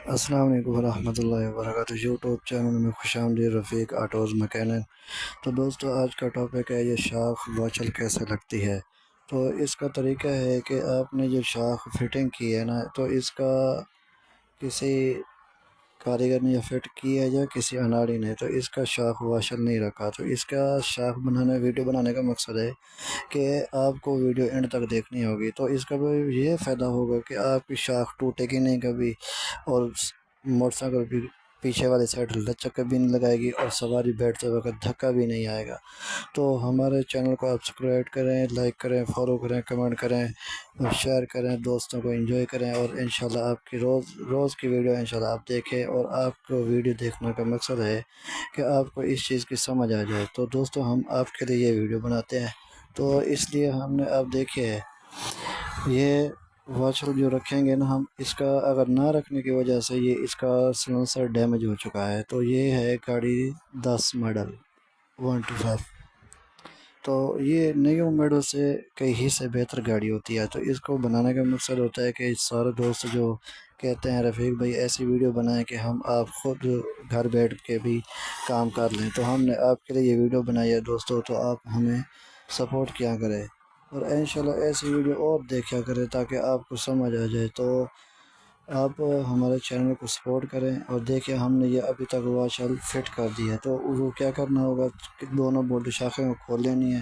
السلام علیکم ورحمۃ اللہ وبرکاتہ۔ یوٹیوب چینل میں خوش آمدید رفیق آٹوز مکینک۔ تو دوستو آج کا ٹاپک ہے یہ شاخ واچل کیسے لگتی ہے۔ تو اس کا طریقہ ہے کہ آپ نے جو شاخ فٹنگ کی ہے نا، تو اس کا کسی کاریگر نے یا فٹ کی ہے یا کسی اناڑی نے، تو اس کا شاخ واشل نہیں رکھا۔ تو اس کا شاخ بنانے ویڈیو بنانے کا مقصد ہے کہ آپ کو ویڈیو اینڈ تک دیکھنی ہوگی، تو اس کا بھی یہ فائدہ ہوگا کہ آپ کی شاخ ٹوٹے گی نہیں کبھی، اور موٹر سائیکل بھی پیچھے والی سائڈ لچک بھی نہیں لگائے گی، اور سواری بیٹھتے وقت دھکا بھی نہیں آئے گا۔ تو ہمارے چینل کو آپ سبسکرائب کریں، لائک کریں، فالو کریں، کمنٹ کریں، شیئر کریں، دوستوں کو انجوائے کریں، اور انشاءاللہ آپ کی روز کی ویڈیو انشاءاللہ آپ دیکھیں۔ اور آپ کو ویڈیو دیکھنے کا مقصد ہے کہ آپ کو اس چیز کی سمجھ آ جائے۔ تو دوستو ہم آپ کے لیے یہ ویڈیو بناتے ہیں، تو اس لیے ہم نے آپ دیکھے یہ واچل جو رکھیں گے نا ہم، اس کا اگر نہ رکھنے کی وجہ سے یہ اس کا سلنسر ڈیمیج ہو چکا ہے۔ تو یہ ہے گاڑی 10 ماڈل 125۔ تو یہ نیو ماڈل سے کئی سے بہتر گاڑی ہوتی ہے۔ تو اس کو بنانے کا مقصد ہوتا ہے کہ سارے دوست جو کہتے ہیں رفیق بھائی ایسی ویڈیو بنائیں کہ ہم آپ خود گھر بیٹھ کے بھی کام کر لیں، تو ہم نے آپ کے لیے یہ ویڈیو بنائی ہے دوستو۔ تو آپ ہمیں سپورٹ کیا کریں، اور انشاءاللہ ایسی ویڈیو اور دیکھا کریں تاکہ آپ کو سمجھ آ جائے۔ تو آپ ہمارے چینل کو سپورٹ کریں، اور دیکھیں ہم نے یہ ابھی تک واچل فٹ کر دی ہے۔ تو وہ کیا کرنا ہوگا کہ دونوں بولٹ شاخیں کو کھول لینی ہے،